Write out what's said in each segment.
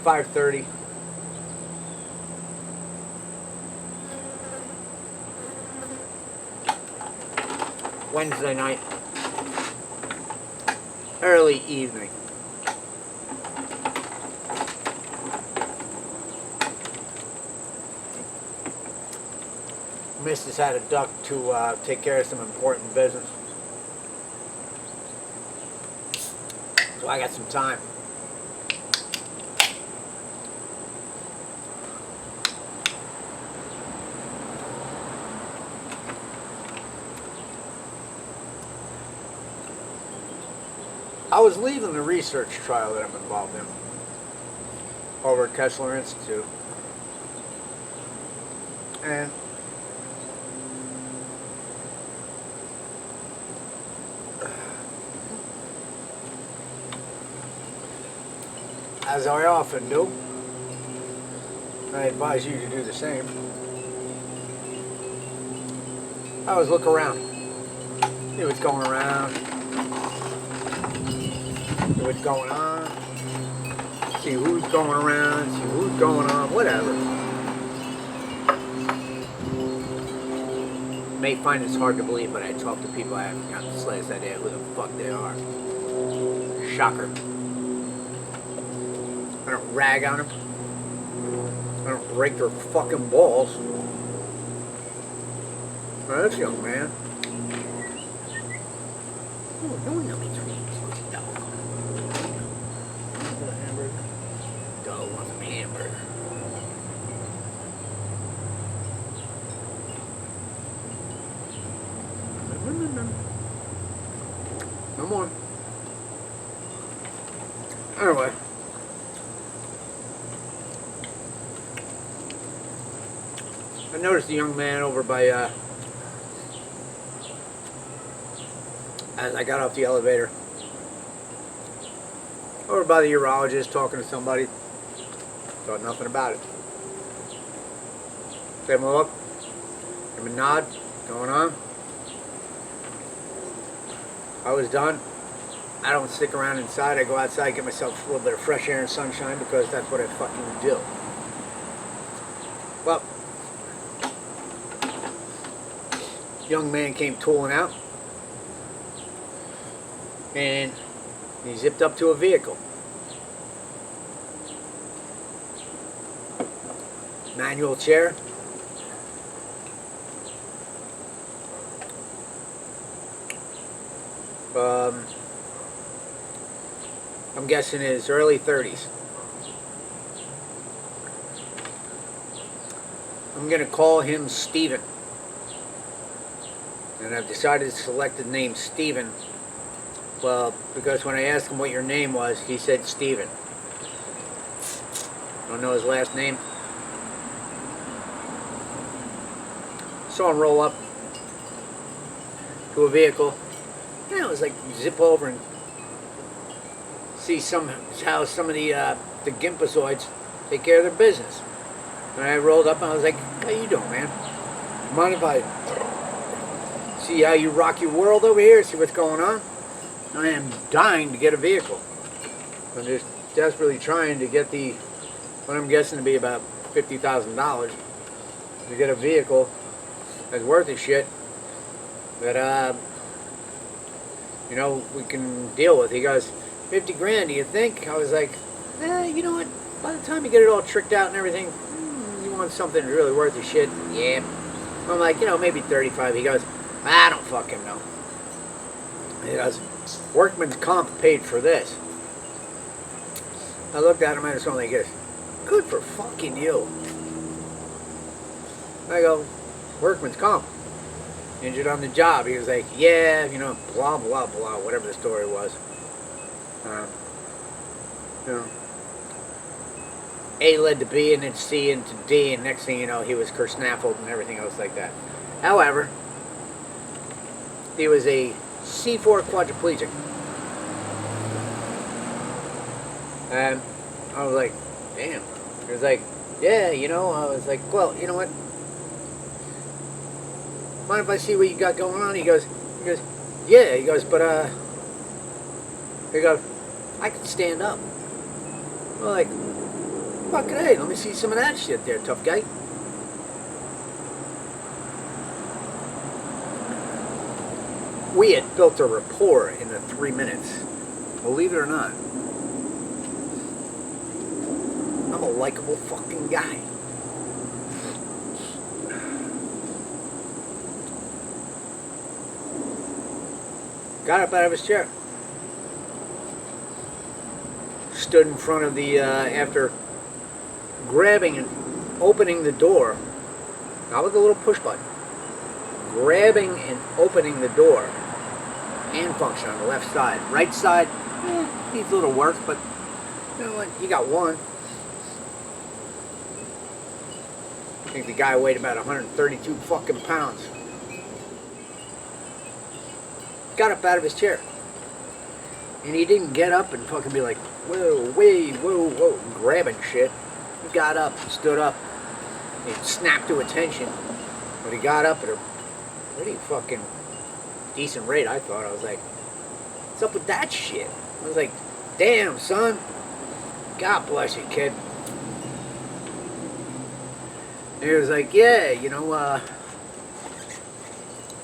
5:30. Wednesday night. Early evening. Missus had a duck to take care of some important business. So I got some time. I was leaving the research trial that I'm involved in over at Kessler Institute. And as I often do, I advise you to do the same. I always look around, see what's going around, see what's going on, see who's going around, see who's going on, whatever. You may find this hard to believe, but I talk to people I haven't got the slightest idea who the fuck they are. Shocker. I don't rag on them. I don't break their fucking balls. Now, this young man. Oh, no nummy trees. Dog. Want a hamburger? Dog wants a hamburger. No more. Anyway. I noticed a young man over by, as I got off the elevator, over by the urologist talking to somebody. Thought nothing about it. Gave him a look, gave him a nod, going on. I was done. I don't stick around inside. I go outside, get myself a little bit of fresh air and sunshine because that's what I fucking do. Well, young man came tooling out and he zipped up to a vehicle. Manual chair. I'm guessing his early 30s. I'm going to call him Steven. And I've decided to select the name Steven. Well, because when I asked him what your name was, he said Steven. Don't know his last name. Saw him roll up to a vehicle. You know, it was like zip over and see how some of the Gimpazoids take care of their business. And I rolled up and I was like, how you doing, man? Mind if I see how you rock your world over here? See what's going on? I am dying to get a vehicle. I'm just desperately trying to get what I'm guessing to be about $50,000 to get a vehicle that's worth a shit that, you know, we can deal with. He goes, 50 grand, do you think? I was like, you know what? By the time you get it all tricked out and everything, you want something really worth your shit? Yeah. I'm like, you know, maybe 35. He goes, I don't fucking know. He goes, workman's comp paid for this. I looked at him and I just only goes, good for fucking you. I go, workman's comp. Injured on the job. He was like, yeah, you know, blah, blah, blah, whatever the story was. You know, A led to B and then C into D, and next thing you know, he was kersnaffled and everything else like that. However, he was a C4 quadriplegic. And I was like, damn. He was like, yeah, you know, I was like, well, you know what? Mind if I see what you got going on? He goes, yeah. He goes, but, he goes, I could stand up. We're like, fucking hey, let me see some of that shit there, tough guy. We had built a rapport in the 3 minutes. Believe it or not. I'm a likable fucking guy. Got up out of his chair. Stood in front of the, after grabbing and opening the door, not with the little push button, grabbing and opening the door, hand function on the left side. Right side, needs a little work, but you know what, you got one. I think the guy weighed about 132 fucking pounds. Got up out of his chair. And he didn't get up and fucking be like, whoa, wait, whoa, whoa, grabbing shit. He got up, stood up. He snapped to attention. But he got up at a pretty fucking decent rate, I thought. I was like, what's up with that shit? I was like, damn, son. God bless you, kid. And he was like, yeah, you know,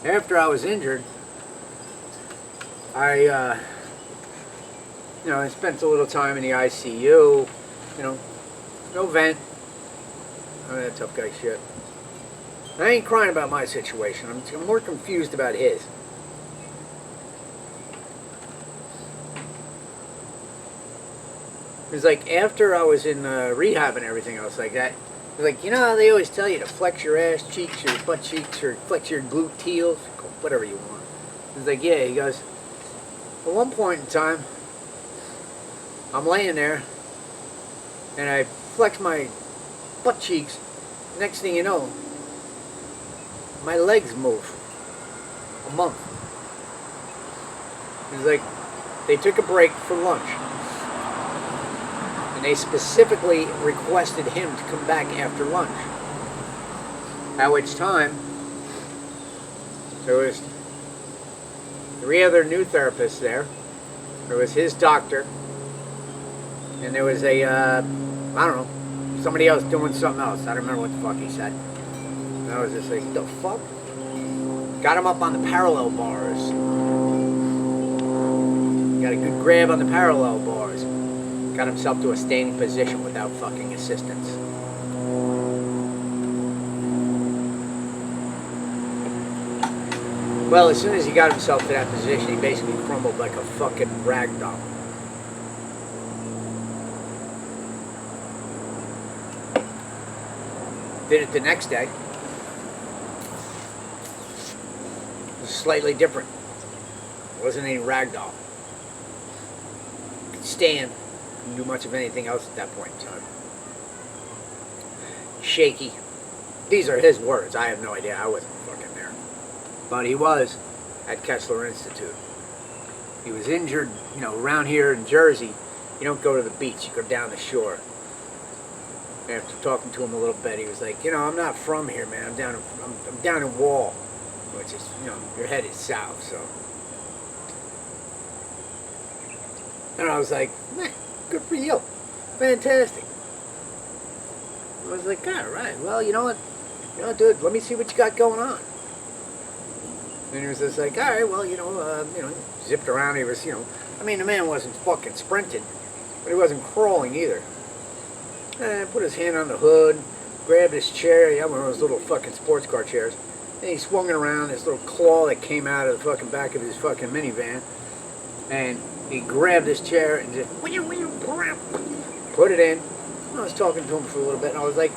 after I was injured, I spent a little time in the ICU, you know, no vent. Oh, that tough guy shit. I ain't crying about my situation. I'm more confused about his. It was like after I was in rehab and everything else like that, it was like, you know how they always tell you to flex your ass cheeks or butt cheeks or flex your gluteals, whatever you want. It was like, yeah, he goes, at one point in time, I'm laying there, and I flex my butt cheeks. Next thing you know, my legs move. A month. It was like they took a break for lunch, and they specifically requested him to come back after lunch. At which time, there was 3 other new therapists there. There was his doctor. And there was a, I don't know, somebody else doing something else. I don't remember what the fuck he said. And I was just like, the fuck? Got him up on the parallel bars. Got a good grab on the parallel bars. Got himself to a standing position without fucking assistance. Well, as soon as he got himself to that position, he basically crumbled like a fucking rag doll. Did it the next day. It was slightly different. It wasn't any ragdoll. Could stand. Couldn't do much of anything else at that point in time. Shaky. These are his words. I have no idea. I wasn't fucking there. But he was at Kessler Institute. He was injured, you know, around here in Jersey. You don't go to the beach. You go down the shore. After talking to him a little bit, he was like, you know, I'm not from here, man. I'm down in Wall, which is, you know, you're headed south, so. And I was like, man, good for you. Fantastic. I was like, all right, well, you know what? You know, dude, let me see what you got going on. And he was just like, all right, well, you know, zipped around. He was, you know, I mean, the man wasn't fucking sprinting, but he wasn't crawling either. And put his hand on the hood, grabbed his chair. He had one of those little fucking sports car chairs. And he swung it around, this little claw that came out of the fucking back of his fucking minivan. And he grabbed his chair and just put it in. I was talking to him for a little bit, and I was like,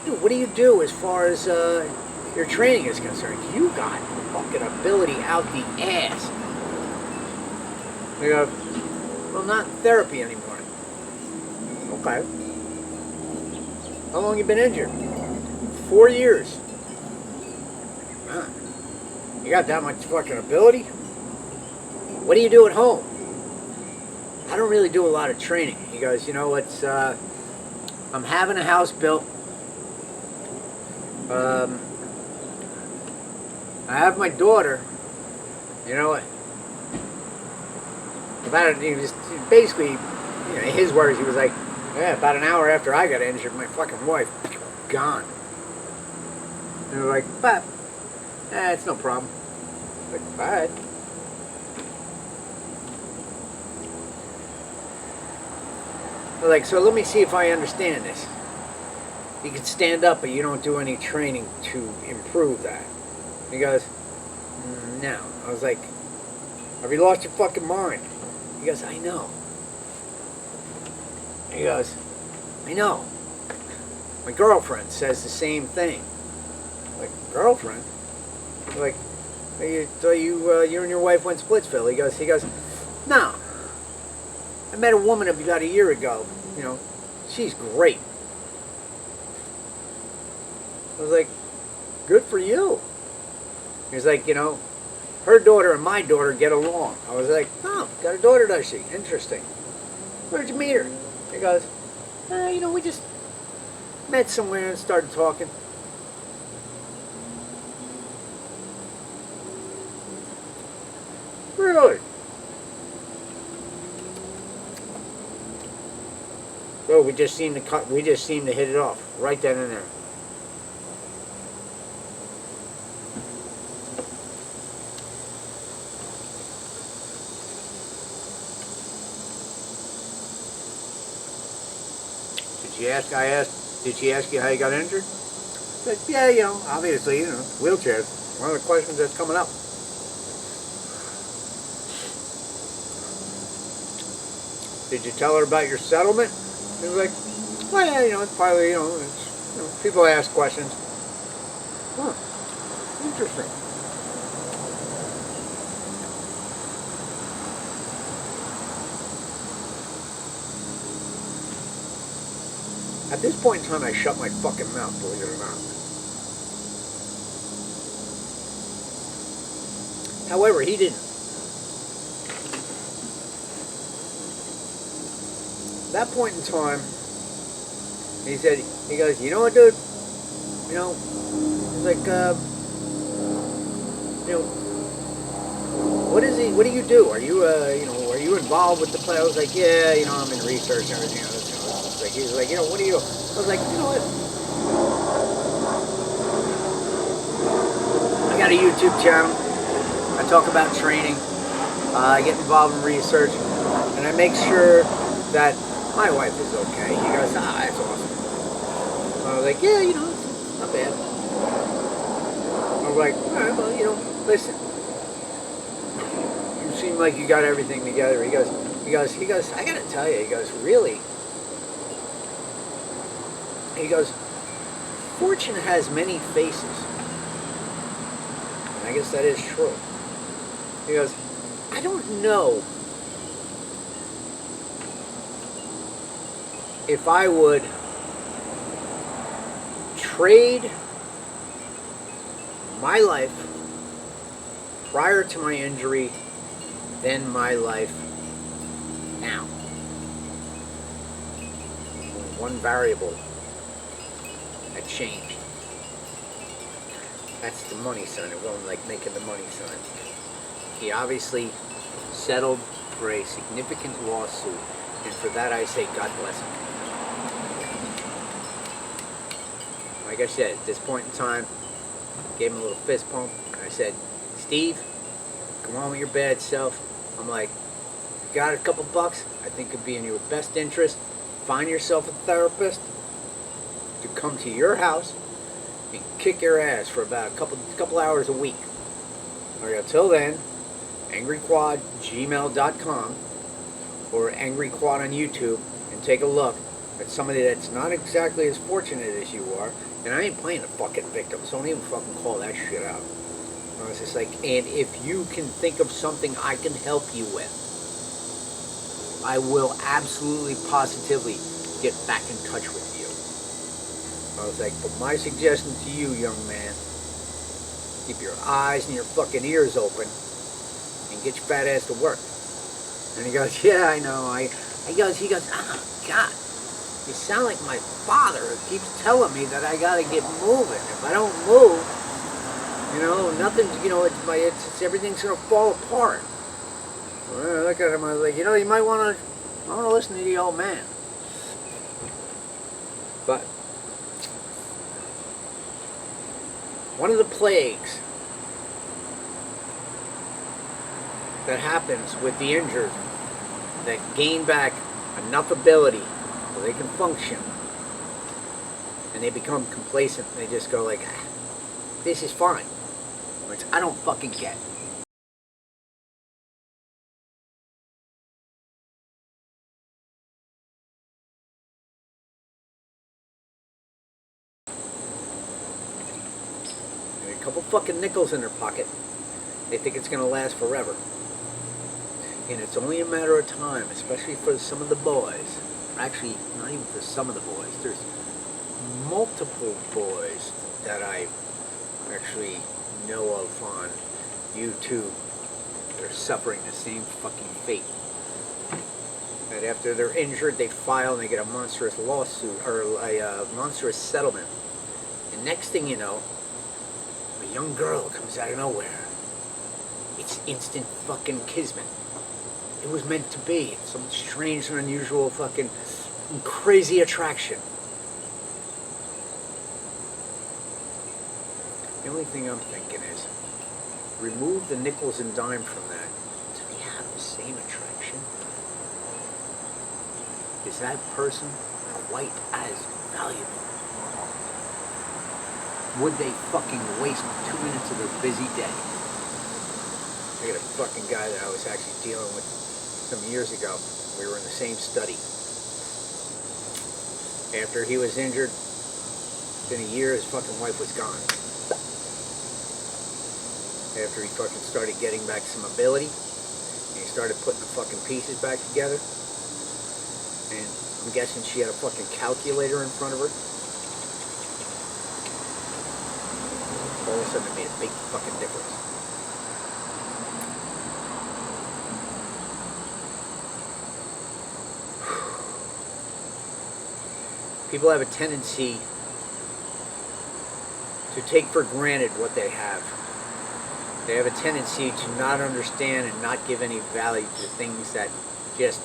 dude, what do you do as far as your training is concerned? You got fucking ability out the ass. He goes, well, not in therapy anymore. Okay. How long you been injured? 4 years. Huh. You got that much fucking ability? What do you do at home? I don't really do a lot of training. He goes, you know, it's, I'm having a house built. I have my daughter. You know what? About it, he was basically, his words, he was like, yeah, about an hour after I got injured, my fucking wife, gone. And they're like, but, it's no problem. Like, all right. They're like, so let me see if I understand this. You can stand up, but you don't do any training to improve that. He goes, no. I was like, have you lost your fucking mind? He goes, I know. He goes, I know. My girlfriend says the same thing. Like, girlfriend? Like, you and your wife went to Splitsville. He goes, no. I met a woman about a year ago. She's great. I was like, good for you. He's like, her daughter and my daughter get along. I was like, oh, got a daughter, does she? Interesting. Where'd you meet her? He goes, we just met somewhere and started talking. Really? So we just seemed to hit it off right then and there. Did she ask you how you got injured? I said, yeah, obviously, wheelchairs. One of the questions that's coming up. Did you tell her about your settlement? He was like, well, yeah, it's probably, people ask questions. Huh, interesting. At this point in time, I shut my fucking mouth, believe it or not. However, he didn't. At that point in time, he goes, you know what, dude? He's like, what do you do? Are you involved with the play? I was like, yeah, I'm in research and everything else. He was like, what do you do? I was like, you know what? I got a YouTube channel. I talk about training. I get involved in research. And I make sure that my wife is okay. He goes, that's awesome. I was like, yeah, it's not bad. I was like, all right, well, listen. You seem like you got everything together. He goes, I gotta tell you, he goes, really? He goes, fortune has many faces. And I guess that is true. He goes, I don't know if I would trade my life prior to my injury than my life now. One variable had changed. That's the money sign. It won't like making the money sign. He obviously settled for a significant lawsuit, and for that I say God bless him. Like I said, at this point in time, I gave him a little fist pump, and I said, Steve, come on with your bad self. I'm like, you got a couple bucks? I think it'd be in your best interest. Find yourself a therapist to come to your house and kick your ass for about a couple hours a week. Until then, angryquad@gmail.com or angryquad on YouTube, and take a look at somebody that's not exactly as fortunate as you are. And I ain't playing the fucking victim, so don't even fucking call that shit out. I was just like, and if you can think of something I can help you with, I will absolutely positively get back in touch with you. I was like, but my suggestion to you, young man, keep your eyes and your fucking ears open and get your fat ass to work. And he goes, yeah, I know. He goes, oh, God, you sound like my father who keeps telling me that I gotta get moving. If I don't move, nothing's, it's everything's gonna fall apart. Well, I look at him, I was like, you know, you might want to listen to the old man. But one of the plagues that happens with the injured that gain back enough ability so they can function, and they become complacent and they just go like, ah, this is fine, which I don't fucking get. And a couple fucking nickels in their pocket, they think it's gonna last forever. And it's only a matter of time, especially for some of the boys. Actually, not even for some of the boys. There's multiple boys that I actually know of on YouTube. They're suffering the same fucking fate. That after they're injured, they file and they get a monstrous lawsuit or a monstrous settlement. And next thing you know, a young girl comes out of nowhere. It's instant fucking kismet. It was meant to be. It's some strange and unusual fucking crazy attraction. The only thing I'm thinking is, remove the nickels and dimes from that. Do we have the same attraction? Is that person quite as valuable? Would they fucking waste 2 minutes of their busy day? I got a fucking guy that I was actually dealing with some years ago. We were in the same study. After he was injured, within a year his fucking wife was gone. After he fucking started getting back some ability, and he started putting the fucking pieces back together, and I'm guessing she had a fucking calculator in front of her. All of a sudden it made a big fucking difference. People have a tendency to take for granted what they have. They have a tendency to not understand and not give any value to things that just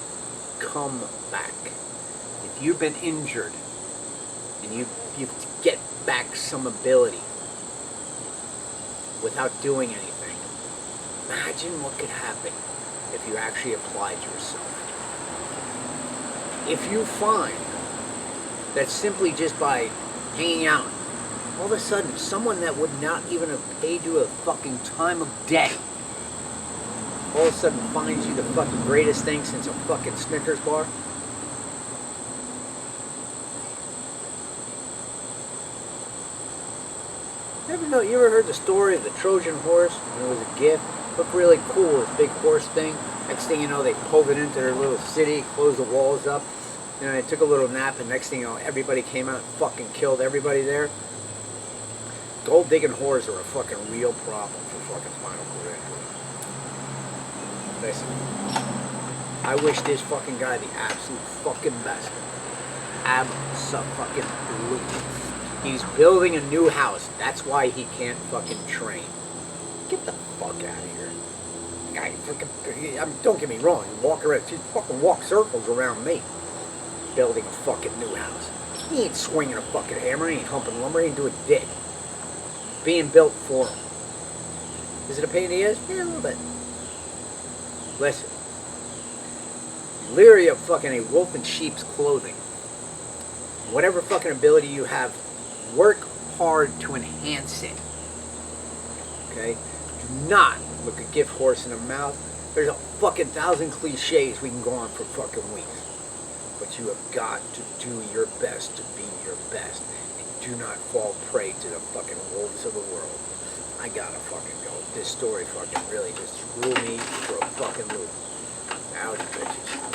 come back. If you've been injured and you get back some ability without doing anything, imagine what could happen if you actually applied yourself. If you find that simply just by hanging out, all of a sudden, someone that would not even have paid you a fucking time of day, all of a sudden finds you the fucking greatest thing since a fucking Snickers bar. You ever heard the story of the Trojan horse? And it was a gift. Looked really cool, this big horse thing. Next thing you know, they pulled it into their little city, closed the walls up. You know, they took a little nap, and next thing you know, everybody came out and fucking killed everybody there. Gold digging whores are a fucking real problem for fucking spinal cord injury. Listen, I wish this fucking guy the absolute fucking best. Abso-fucking-lutely. He's building a new house. That's why he can't fucking train. Get the fuck out of here. Guy, fucking, don't get me wrong. You walk around, you fucking walk circles around me. Building a fucking new house. He ain't swinging a fucking hammer. He ain't humping lumber. He ain't doing dick. Being built for him. Is it a pain in the ass? Yeah, a little bit. Listen. Leery of fucking a wolf in sheep's clothing. Whatever fucking ability you have, work hard to enhance it. Okay? Do not look a gift horse in the mouth. There's a fucking 1,000 cliches we can go on for fucking weeks. But you have got to do your best to be your best. And do not fall prey to the fucking wolves of the world. I gotta fucking go. This story fucking really just threw me for a fucking loop. Howdy, bitches.